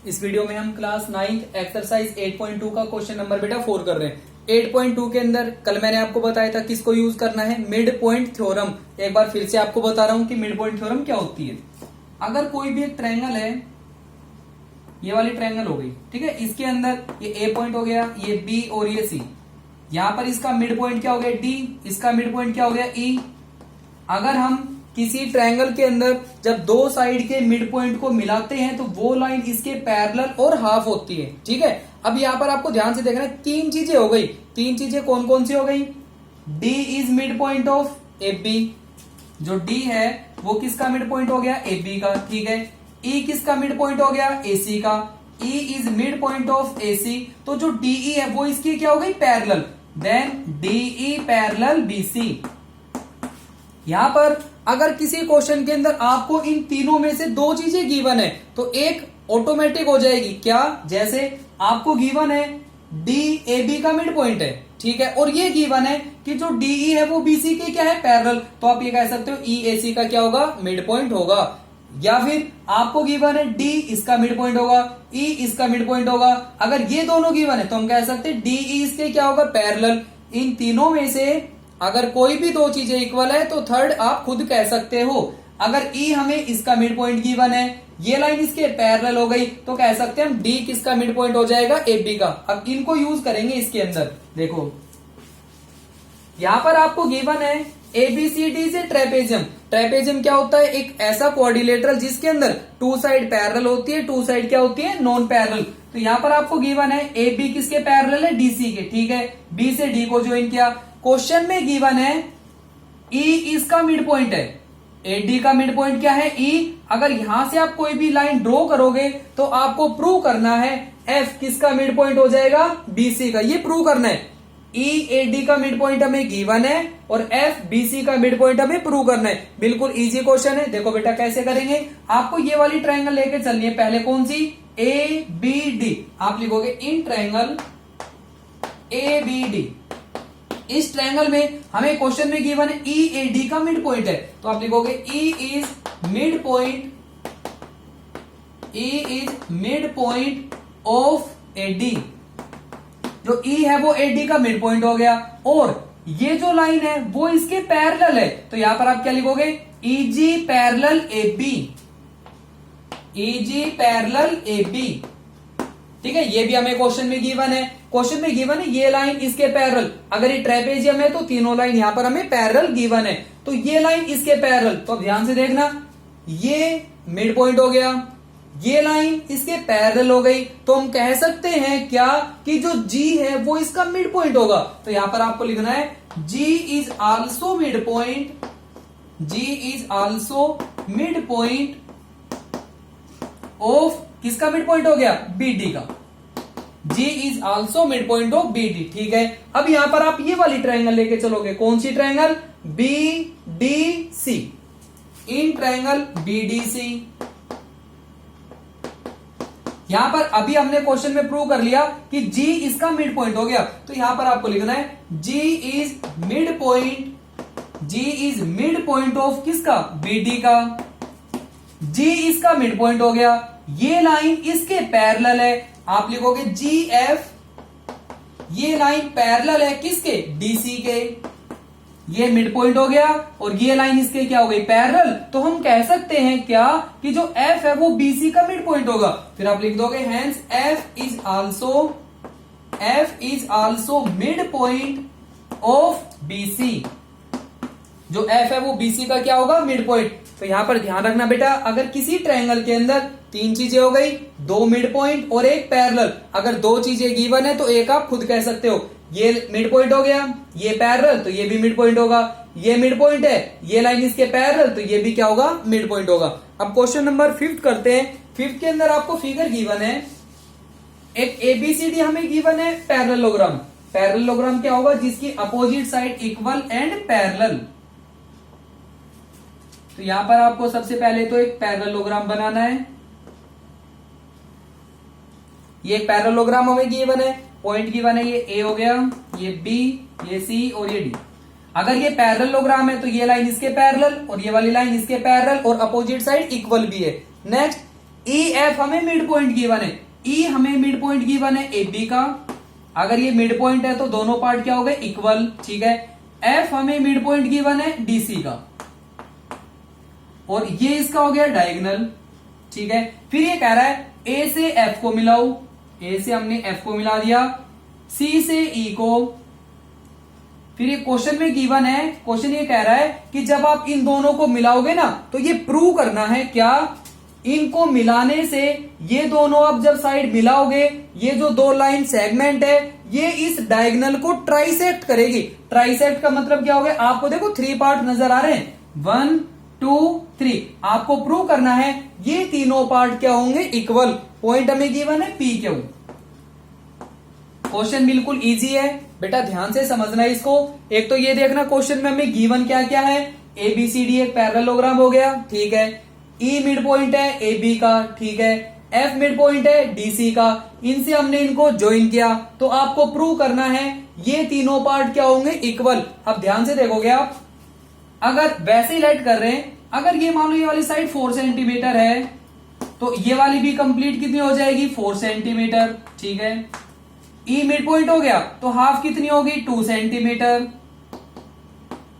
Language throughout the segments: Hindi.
इस वीडियो में हम क्लास 9th एक्सरसाइज 8.2 का क्वेश्चन नंबर बेटा 4 कर रहे हैं। 8.2 के अंदर कल मैंने आपको बताया था किसको यूज करना है, मिड पॉइंट थ्योरम। एक बार फिर से आपको बता रहा हूं कि मिड पॉइंट थ्योरम क्या होती है। अगर कोई भी एक ट्रायंगल है, ये वाली ट्रायंगल हो गई, ठीक है, इसके अंदर ये ए पॉइंट हो गया, ये बी और ये सी, यहां पर इसका मिड पॉइंट क्या हो गया डी, इसका मिड पॉइंट क्या हो गया ई। अगर हम किसी ट्रायंगल के अंदर जब दो साइड के मिड पॉइंट को मिलाते हैं तो वो लाइन इसके पैरेलल और हाफ होती है, ठीक है। अब यहां पर आपको ध्यान से देखना है, तीन चीजें हो गई। तीन चीजें कौन कौन सी हो गई? D is mid point of A B, जो डी है वो किसका मिड पॉइंट हो गया? ए बी का, ठीक है। ई किसका मिड पॉइंट हो गया? ए सी का। E is mid point of A C, तो जो डीई है वो इसकी क्या हो गई? Parallel. Then D E parallel B C. यहां पर अगर किसी क्वेश्चन के अंदर आपको इन तीनों में से दो चीजें गिवन है तो एक ऑटोमेटिक हो जाएगी। क्या? जैसे आपको गिवन है डी ए बी का मिड पॉइंट है, ठीक है, और ये गिवन है कि जो डीई है वो बीसी के क्या है? पैरेलल, तो आप ये कह सकते हो ई ए सी का क्या होगा? मिड पॉइंट होगा। या फिर आपको गिवन है डी इसका मिड पॉइंट होगा, ई इसका मिड पॉइंट होगा। अगर ये दोनों गिवन है तो हम कह सकते हैं डीई इसके क्या होगा? पैरेलल। इन तीनों में से अगर कोई भी दो चीजें इक्वल है तो थर्ड आप खुद कह सकते हो। अगर ई हमें इसका मिड पॉइंट गिवन है, ये लाइन इसके पैरेलल हो गई, तो कह सकते हैं हम डी किसका मिड पॉइंट हो जाएगा? ए बी का। अब इनको यूज करेंगे इसके अंदर। देखो यहां पर आपको गिवन है ए बी सी डी से ट्रेपेजियम। ट्रेपेजियम क्या होता है? एक ऐसा क्वाड्रिलेटरल जिसके अंदर टू साइड पैरेलल होती है, टू साइड क्या होती है? Non parallel. तो यहां पर आपको गिवन है ए बी किसके पैरेलल है? डी सी के, ठीक है। बी से डी को ज्वाइन किया। क्वेश्चन में गिवन है ई इसका मिड पॉइंट है, ए डी का मिड पॉइंट क्या है? ई। अगर यहां से आप कोई भी लाइन ड्रॉ करोगे तो आपको प्रूव करना है एफ किसका मिड पॉइंट हो जाएगा? बी सी का। ये प्रूव करना है। ई ए डी का मिड पॉइंट हमें गिवन है और एफ बी सी का मिड पॉइंट हमें प्रूव करना है। बिल्कुल इजी क्वेश्चन है। देखो बेटा कैसे करेंगे। आपको ये वाली ट्रायंगल लेके चलनी है। पहले कौन सी? ए बी डी। आप लिखोगे in triangle A B D. इस ट्रायंगल में हमें क्वेश्चन में गिवन है ई ए डी का मिड पॉइंट है, तो आप लिखोगे E is mid point, E is mid point of A D. जो ई है वो ए डी का मिड पॉइंट हो गया और ये जो लाइन है वो इसके पैरेलल है, तो यहां पर आप क्या लिखोगे? E G parallel A B, E G parallel A B, ठीक है। ये भी हमें क्वेश्चन में गिवन है। क्वेश्चन में गिवन है ये लाइन इसके पैरेलल। अगर ये ट्रेपेजियम है तो तीनों लाइन यहां पर हमें पैरेलल गिवन है, तो ये लाइन इसके पैरेलल। तो अब ध्यान से देखना, ये मिड पॉइंट हो गया, ये लाइन इसके पैरेलल हो गई, तो हम कह सकते हैं क्या कि जो G है वो इसका मिड पॉइंट होगा। तो यहां पर आपको लिखना है G is also mid point, G is also mid point of किसका मिड पॉइंट हो गया? बी डी का। G is also mid point of B D, ठीक है। अब यहां पर आप ये वाली ट्रायंगल लेके चलोगे। कौन सी triangle? B D C. In triangle B D C, यहां पर अभी हमने क्वेश्चन में प्रूव कर लिया कि G इसका मिड पॉइंट हो गया, तो यहां पर आपको लिखना है G is mid point, G is mid point of किसका? बी डी का। G इसका मिड पॉइंट हो गया, ये लाइन इसके पैरेलल है, आप लिखोगे जी एफ। ये लाइन पैरेलल है किसके? डीसी के। ये मिड पॉइंट हो गया और ये लाइन इसके क्या हो गई? पैरेलल। तो हम कह सकते हैं क्या कि जो एफ है वो बीसी का मिड पॉइंट होगा। फिर आप लिख दोगे hence F is also mid point of BC. जो एफ है वो बीसी का क्या होगा? Mid point. तो यहां पर ध्यान रखना बेटा, अगर किसी ट्रायंगल के अंदर तीन चीजें हो गई, दो मिड पॉइंट और एक पैरेलल। अगर दो चीजें गिवन है तो एक आप खुद कह सकते हो। ये मिड पॉइंट हो गया, ये पैरेलल, तो ये भी मिड पॉइंट होगा। ये मिड पॉइंट है, ये लाइन इसके पैरेलल, तो ये भी क्या होगा? मिड पॉइंट होगा। अब क्वेश्चन नंबर 5 करते हैं। 5 के अंदर आपको फिगर गिवन है, एक एबीसीडी हमें गिवन है पैरेललोग्राम। पैरेललोग्राम क्या होगा? जिसकी opposite side equal and parallel. तो यहां पर आपको सबसे पहले तो एक पैरेललोग्राम बनाना है। ये एक पैरेललोग्राम हमें गिवन है, पॉइंट गिवन है, ये ए हो गया, ये बी, ये सी और ये डी। अगर ये पैरेललोग्राम है तो ये लाइन इसके पैरेलल और ये वाली लाइन इसके पैरेलल और अपोजिट साइड इक्वल भी है। नेक्स्ट ई एफ हमें मिड पॉइंट गिवन है, ई हमें मिड पॉइंट गिवन है ए बी का, अगर ये मिड पॉइंट है तो दोनों पार्ट क्या हो गए इक्वल, ठीक है। एफ हमें मिड पॉइंट गिवन है डीसी का, और ये इसका हो गया डायगोनल, ठीक है। फिर ये कह रहा है ए से एफ को मिलाओ, ए से हमने एफ को मिला दिया, सी से ई को। फिर ये क्वेश्चन में गिवन है, क्वेश्चन ये कह रहा है कि जब आप इन दोनों को मिलाओगे ना तो ये प्रूव करना है क्या, इनको मिलाने से ये दोनों अब जब साइड मिलाओगे, ये जो दो लाइन सेगमेंट है ये इस डायगोनल को ट्राइसेक्ट करेगी। ट्राइसेक्ट का मतलब क्या हो गया, आपको देखो 3 पार्ट नजर आ रहे हैं, 1 2 3, आपको प्रूव करना है ये तीनों पार्ट क्या होंगे इक्वल। पॉइंट हमें गिवन है पी क्यू। क्वेश्चन बिल्कुल इजी है बेटा, ध्यान से समझना है इसको। एक तो ये देखना क्वेश्चन में हमें गिवन क्या क्या है, ए बी सी डी एक पैरेललोग्राम हो गया, ठीक है। ई मिड पॉइंट है ए बी का, ठीक है। एफ मिड पॉइंट है डी सी का, इनसे हमने इनको ज्वाइन किया, तो आपको प्रूव करना है ये तीनों पार्ट क्या होंगे इक्वल। अब ध्यान से देखोगे आप, अगर वैसे ही लेट कर रहे हैं, अगर ये मान लो ये वाली साइड 4 सेंटीमीटर है तो ये वाली भी कंप्लीट कितनी हो जाएगी 4 सेंटीमीटर, ठीक है। ई मिड पॉइंट हो गया तो हाफ कितनी होगी 2 सेंटीमीटर,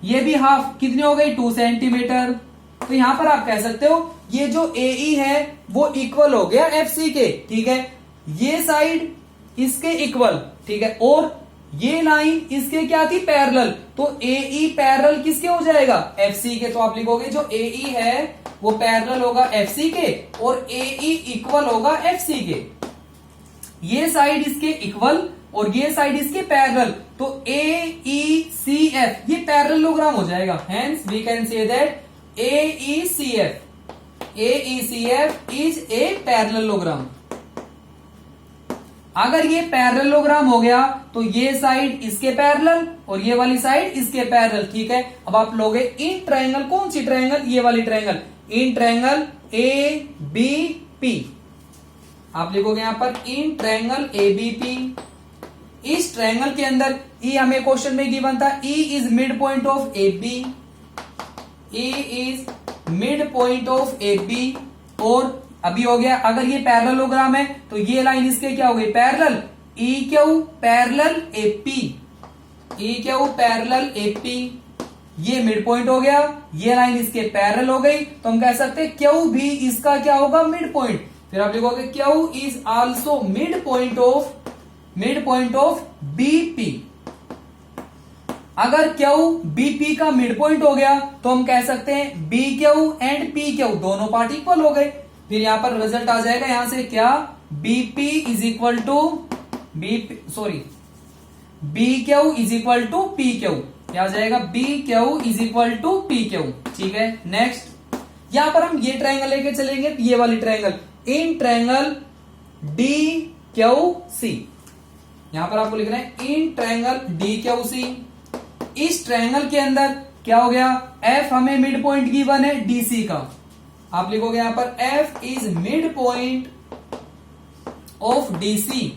ये भी हाफ कितनी हो गई 2 सेंटीमीटर। तो यहां पर आप कह सकते हो ये जो AE है वो इक्वल हो गया FC के, ठीक है। ये साइड इसके इक्वल, ठीक है, और ये लाइन इसके क्या थी पैरेलल, तो AE पैरेलल किसके हो जाएगा FC के। तो आप लिखोगे जो AE है वो पैरेलल होगा FC के और AE इक्वल होगा FC के। ये साइड इसके इक्वल और ये साइड इसके पैरेलल, तो AECF ये पैरेललोग्राम हो जाएगा। Hence we can say that AECF is a parallelogram. अगर ये पैरेललोग्राम हो गया तो ये साइड इसके पैरेलल और ये वाली साइड इसके पैरेलल, ठीक है। अब आप लोगे इन ट्रायंगल, कौन सी ट्रायंगल, ये वाली ट्रायंगल, इन ट्रायंगल ABP, आप लिखोगे यहां पर इन ट्रायंगल ABP। इस ट्रायंगल के अंदर ई हमें क्वेश्चन में गिवन था, E is mid point of AB, E is mid point of AB। और अभी हो गया, अगर ये पैरेललोग्राम है तो ये लाइन इसके क्या हो गई parallel, EQ parallel AP, EQ parallel AP, ये मिड पॉइंट हो गया, ये लाइन इसके पैरेलल हो गई, तो हम कह सकते हैं Q भी इसका क्या होगा मिड पॉइंट। फिर आप लिखोगे Q is also mid point of BP। अगर Q BP का मिड पॉइंट हो गया तो हम कह सकते हैं BQ एंड PQ दोनों पार्ट इक्वल हो गए। फिर यहां पर रिजल्ट आ जाएगा यहां से क्या, BP is equal to BQ is equal to PQ, क्या आ जाएगा BQ is equal to PQ, ठीक है। नेक्स्ट यहां पर हम ये ट्रायंगल लेके चलेंगे, ये वाली ट्रायंगल, इन ट्रायंगल DQC, यहां पर आपको लिखना है इन ट्रायंगल DQC। इस ट्रायंगल के अंदर क्या हो गया, F हमें मिड पॉइंट गिवन है DC का, आप लिखोगे यहां पर F is mid point of DC।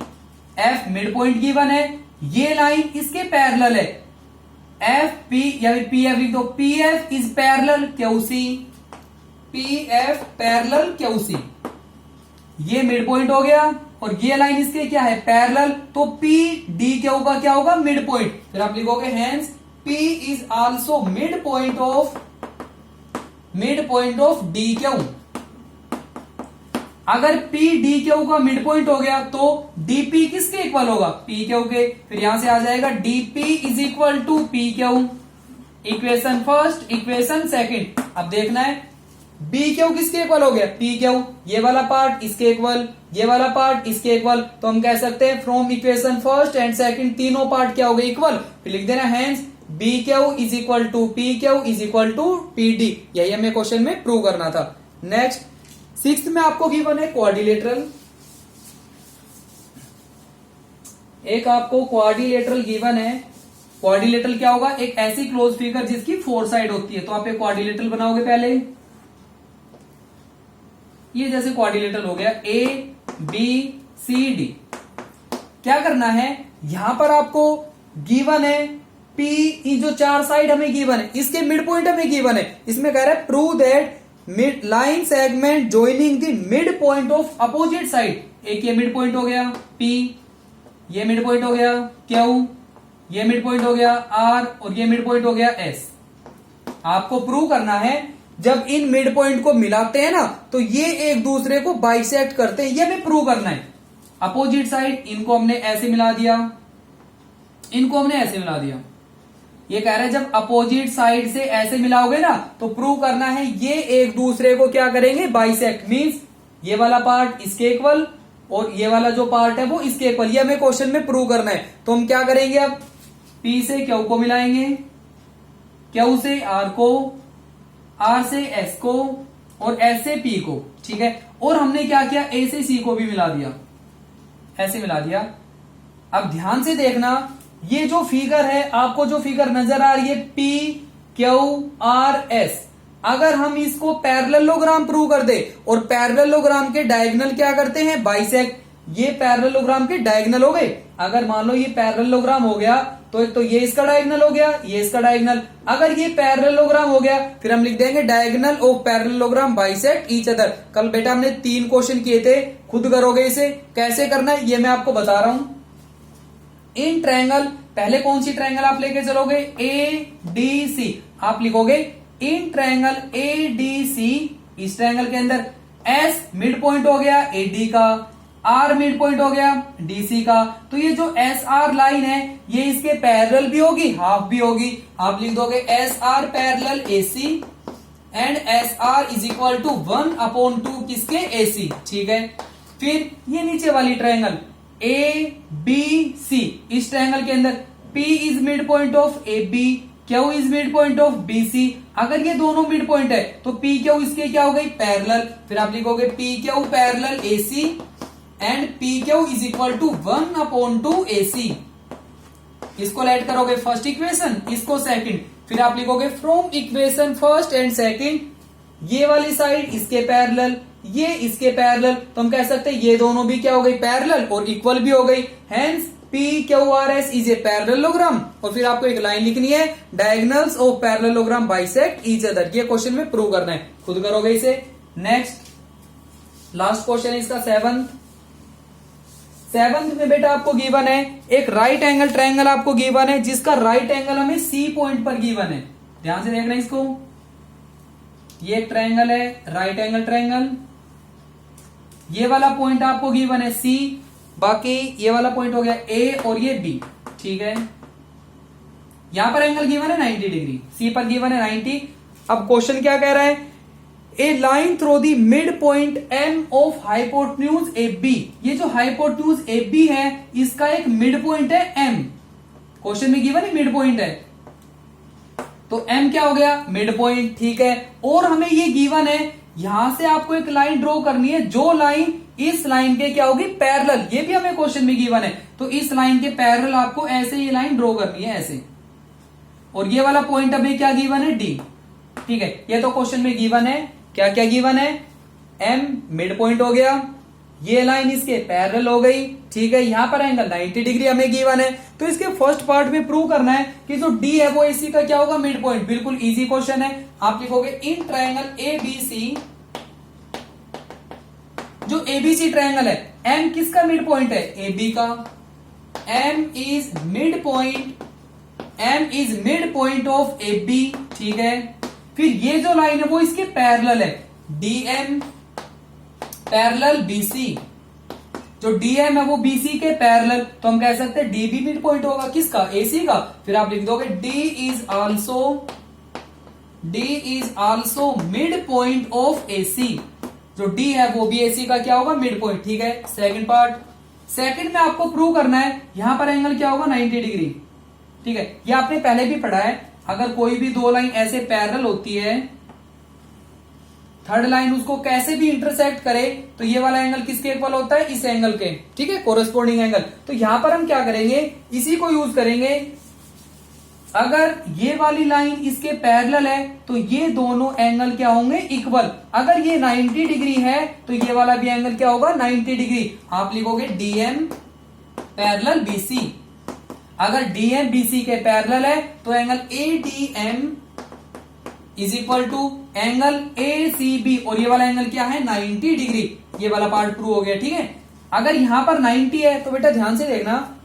F mid point given है, ये लाइन इसके पैरेलल है, FP या PF लिख दो, PF is parallel QC, PF parallel QC, ये मिड पॉइंट हो गया और ये लाइन इसके क्या है पैरेलल, तो PDQ का क्या होगा मिड पॉइंट। फिर आप लिखोगे hence P is also mid point of DQ। अगर PDQ का मिड पॉइंट हो गया तो DP किसके इक्वल होगा PQ के। फिर यहां से आ जाएगा DP is equal to PQ। Equation first, equation second. अब देखना है BQ किसके इक्वल हो गया PQ, ये वाला पार्ट इसके इक्वल, ये वाला पार्ट इसके इक्वल, तो हम कह सकते हैं from equation first and second तीनों पार्ट क्या हो गए इक्वल। फिर लिख देना hence BQ is equal to PQ is equal to PD। यही हमें क्वेश्चन में प्रूव करना था। नेक्स्ट 6th में आपको गिवन है क्वाड्रिलेटरल। एक आपको क्वाड्रिलेटरल गिवन है। क्वाड्रिलेटरल क्या होगा, एक ऐसी क्लोज फिगर जिसकी 4 साइड होती है। तो आप एक क्वाड्रिलेटरल बनाओगे पहले, ये जैसे क्वाड्रिलेटरल हो गया ABCD। क्या करना है, यहां पर आपको गिवन है P, जो 4 साइड हमें गिवन है, इसके मिड पॉइंट हमें गिवन है। इसमें कह रहा है prove that mid line segment joining the mid point of opposite side. एक ये मिड पॉइंट हो गया P, ये मिड पॉइंट हो गया Q, ये मिड पॉइंट हो गया R और ये मिड पॉइंट हो गया S। आपको प्रूव करना है जब इन मिड पॉइंट को मिलाते हैं ना तो ये एक दूसरे को बाइसेक्ट करते हैं, ये हमें प्रूव करना है। अपोजिट साइड इनको हमने ऐसे मिला दिया, इनको हमने ऐसे मिला दिया। ये कह रहा है जब अपोजिट साइड से ऐसे मिलाओगे ना तो प्रूव करना है ये एक दूसरे को क्या करेंगे, बाइसेक्ट। मींस ये वाला पार्ट इसके इक्वल और ये वाला जो पार्ट है वो इसके इक्वल। ये हमें क्वेश्चन में प्रूव करना है। तो हम क्या करेंगे, अब P से Q को मिलाएंगे, Q से R को, R से S को और S से P को। ठीक है, और हमने क्या किया, A से C को भी मिला दिया, ऐसे मिला दिया। अब ध्यान से देखना, ये जो फिगर है, आपको जो फिगर नजर आ रही है P Q R S, अगर हम इसको पैरेललोग्राम प्रूव कर दे और पैरेललोग्राम के डायगोनल क्या करते हैं, बाइसेक्ट। ये पैरेललोग्राम के डायगोनल हो गए। अगर मान लो ये पैरेललोग्राम हो गया तो एक तो ये इसका डायगोनल हो गया, ये इसका डायगोनल। अगर ये पैरेललोग्राम हो गया फिर हम लिख देंगे diagonal of parallelogram bisect each other. कल बेटा हमने 3 क्वेश्चन किए थे, खुद करोगे इसे। कैसे करना है ये मैं आपको बता रहा हूं। इन ट्रायंगल, पहले कौन सी ट्रायंगल आप लेके चलोगे, ADC। आप लिखोगे इन ट्रायंगल ADC, इस ट्रायंगल के अंदर S मिड पॉइंट हो गया AD का, R मिड पॉइंट हो गया DC का। तो ये जो SR लाइन है ये इसके पैरेलल भी होगी, हाफ भी होगी। आप लिख दोगे SR parallel AC and SR is equal to 1/2 किसके, AC। ठीक है, फिर ये नीचे वाली ट्रायंगल ABC, इस ट्रायंगल के अंदर P is mid point of AB, Q is mid point of BC। अगर ये दोनों मिड पॉइंट है तो PQ इसके क्या हो गई, पैरेलल। फिर आप लिखोगे PQ parallel AC and PQ is equal to 1/2 AC। इसको ऐड करोगे फर्स्ट इक्वेशन, इसको सेकंड। फिर आप लिखोगे from equation first and second, ये वाली साइड इसके पैरेलल, ये इसके पैरेलल। तो हम कह सकते हैं ये दोनों भी क्या हो गई, पैरेलल और इक्वल भी हो गई। Hence PQRS is a parallelogram. और फिर आपको एक लाइन लिखनी है, diagonals of parallelogram bisect each other. ये क्वेश्चन में प्रूव करना है, खुद करोगे इसे। नेक्स्ट लास्ट क्वेश्चन इसका 7th में बेटा आपको गिवन है एक राइट एंगल ट्रायंगल आपको गिवन है, जिसका राइट एंगल हमें C पॉइंट पर गिवन है। ध्यान से देखना इसको, ये एक ट्रायंगल है, राइट एंगल ट्रायंगल। ये वाला पॉइंट आपको गिवन है C, बाकी ये वाला पॉइंट हो गया A और ये B। ठीक है, यहां पर एंगल गिवन है 90 डिग्री, C पर गिवन है 90। अब क्वेश्चन क्या कह रहा है, A line through the mid point M of hypotenuse AB। ये जो हाइपोटेन्यूज AB है इसका एक मिड पॉइंट है M। क्वेश्चन में गिवन है मिड पॉइंट है, तो M क्या हो गया, मिड पॉइंट। ठीक है, और हमें ये गिवन है, यहां से आपको एक लाइन ड्रॉ करनी है, जो लाइन इस लाइन के क्या होगी, पैरेलल। ये भी हमें क्वेश्चन में गिवन है, तो इस लाइन के पैरेलल आपको ऐसे ये लाइन ड्रॉ करनी है, ऐसे। और ये वाला पॉइंट हमें क्या गिवन है, D। ठीक है, ये तो क्वेश्चन में गिवन है। क्या क्या गिवन है, M मिड पॉइंट हो गया, ये लाइन इसके पैरेलल हो गई। ठीक है, यहां पर एंगल 90 डिग्री हमें गिवन है। तो इसके फर्स्ट पार्ट में प्रूव करना है कि जो D है वो AC का क्या होगा, मिड पॉइंट। बिल्कुल इजी क्वेश्चन है। आप लिखोगे इन ट्रायंगल ABC, जो ABC ट्रायंगल है, M किसका मिड पॉइंट है, AB का। M is mid point, M is mid point of AB। ठीक है, फिर ये जो लाइन है वो इसके पैरेलल है, DM पैरेलल BC। जो DM है वो BC के पैरेलल, तो हम कह सकते हैं DB मिड पॉइंट होगा किसका, AC का। फिर आप लिख दोगे D is also mid point of AC। जो D है वो भी AC का क्या होगा, मिड पॉइंट। ठीक है, सेकंड पार्ट, सेकंड में आपको प्रूव करना है, यहां पर एंगल क्या होगा, 90 डिग्री। ठीक है, ये आपने पहले भी पढ़ा है। अगर कोई भी दो लाइन ऐसे पैरेलल होती है, थर्ड लाइन उसको कैसे भी इंटरसेक्ट करे तो ये वाला एंगल किसके इक्वल होता है, इस एंगल के। ठीक है, कोरेस्पोंडिंग एंगल। तो यहां पर हम क्या करेंगे, इसी को यूज करेंगे। अगर ये वाली लाइन इसके पैरेलल है तो ये दोनों एंगल क्या होंगे, इक्वल। अगर ये 90 डिग्री है तो ये वाला भी एंगल क्या होगा, 90 डिग्री। आप लिखोगे DM पैरेलल BC। अगर DM BC के पैरेलल है तो angle ADM is equal to angle ACB और ये वाला एंगल क्या है 90 डिग्री, ये वाला पार्ट प्रूव हो गया। ठीक है, अगर यहां पर 90 है तो बेटा ध्यान से देखना,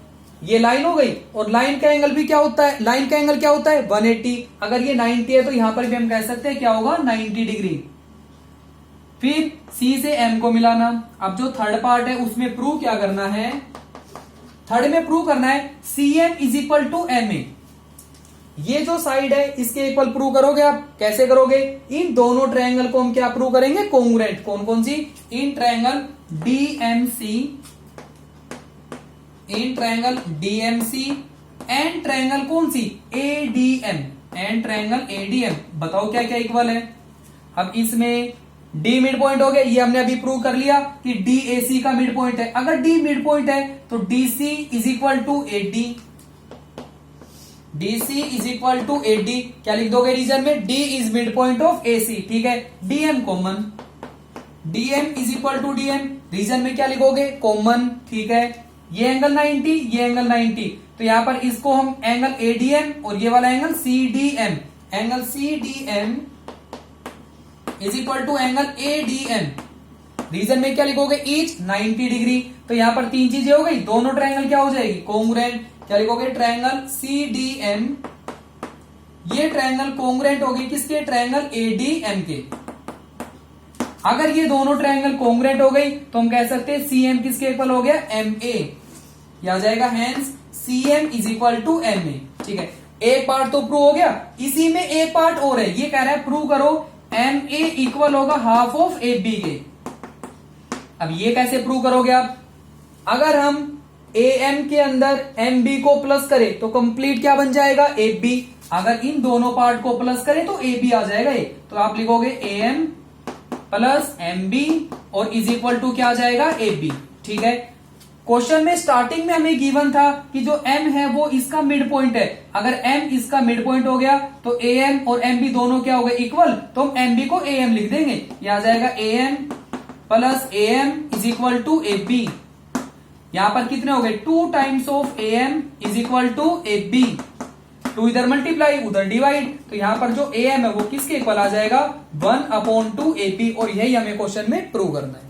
ये लाइन हो गई और लाइन का एंगल भी क्या होता है, लाइन का एंगल क्या होता है 180। अगर ये 90 है तो यहां पर भी हम कह सकते हैं क्या होगा 90 डिग्री। फिर C से M को मिलाना। अब जो थर्ड पार्ट है उसमें प्रूव क्या करना है, थर्ड में प्रूव करना है CM is equal to MA। ये जो साइड है इसके इक्वल प्रूव करोगे आप, कैसे करोगे, इन दोनों ट्रायंगल को हम क्या प्रूव करेंगे, कोंग्रुएंट। कौन कौन सी, in triangle DMC, in triangle DMC and triangle कौन सी ADM, एंड ट्रायंगल ADM। बताओ क्या क्या इक्वल है। अब इसमें D मिड पॉइंट हो गया, ये हमने अभी प्रूव कर लिया कि DAC का मिड पॉइंट है। अगर D मिड पॉइंट है तो DC is equal to AD, DC is equal to AD। क्या लिख दोगे रीजन में, D is mid point of AC। ठीक है, DM common, DM is equal to DM, reason में क्या लिखोगे कॉमन। ठीक है, ये एंगल 90, ये एंगल 90, तो यहां पर इसको हम एंगल ADM और ये वाला angle CDM, angle CDM is equal to angle ADM। Reason में क्या लिखोगे, ईच 90 डिग्री। तो यहां पर तीन चीजें हो गई, दोनों ट्रायंगल क्या हो जाएगी कोंग्रुएंट। क्या लिखोगे, ट्रायंगल CDM, ये ट्रायंगल कोंग्रुएंट होगी किसके, ट्रायंगल ADM के। अगर ये दोनों ट्रायंगल कोंग्रुएंट हो गई तो हम कह सकते हैं CM किसके इक्वल हो गया, MA। यह आ जाएगा hence CM is equal to MA। ठीक है, एक पार्ट तो प्रूव हो गया, इसी में एक पार्ट और है, ये कह रहा है प्रूव करो MA इक्वल होगा हाफ ऑफ AB के। अब ये कैसे प्रूव करोगे आप, अगर हम AM के अंदर MB को प्लस करें तो कंप्लीट क्या बन जाएगा AB। अगर इन दोनों पार्ट को प्लस करें तो AB आ जाएगा ये, तो आप लिखोगे AM प्लस MB और इज इक्वल टू क्या आ जाएगा AB। ठीक है, क्वेश्चन में स्टार्टिंग में हमें गिवन था कि जो M है वो इसका मिड पॉइंट है। अगर M इसका मिड पॉइंट हो गया तो AM और MB दोनों क्या हो गए इक्वल, तो हम MB को AM लिख देंगे। यह आ जाएगा AM plus AM is equal to AB। यहां पर कितने हो गए, 2 times of AM is equal to AB। 2 इधर मल्टीप्लाई उधर डिवाइड, तो यहां पर जो AM है वो किसके इक्वल आ जाएगा 1/2 AB। और यही हमें क्वेश्चन में प्रूव करना है।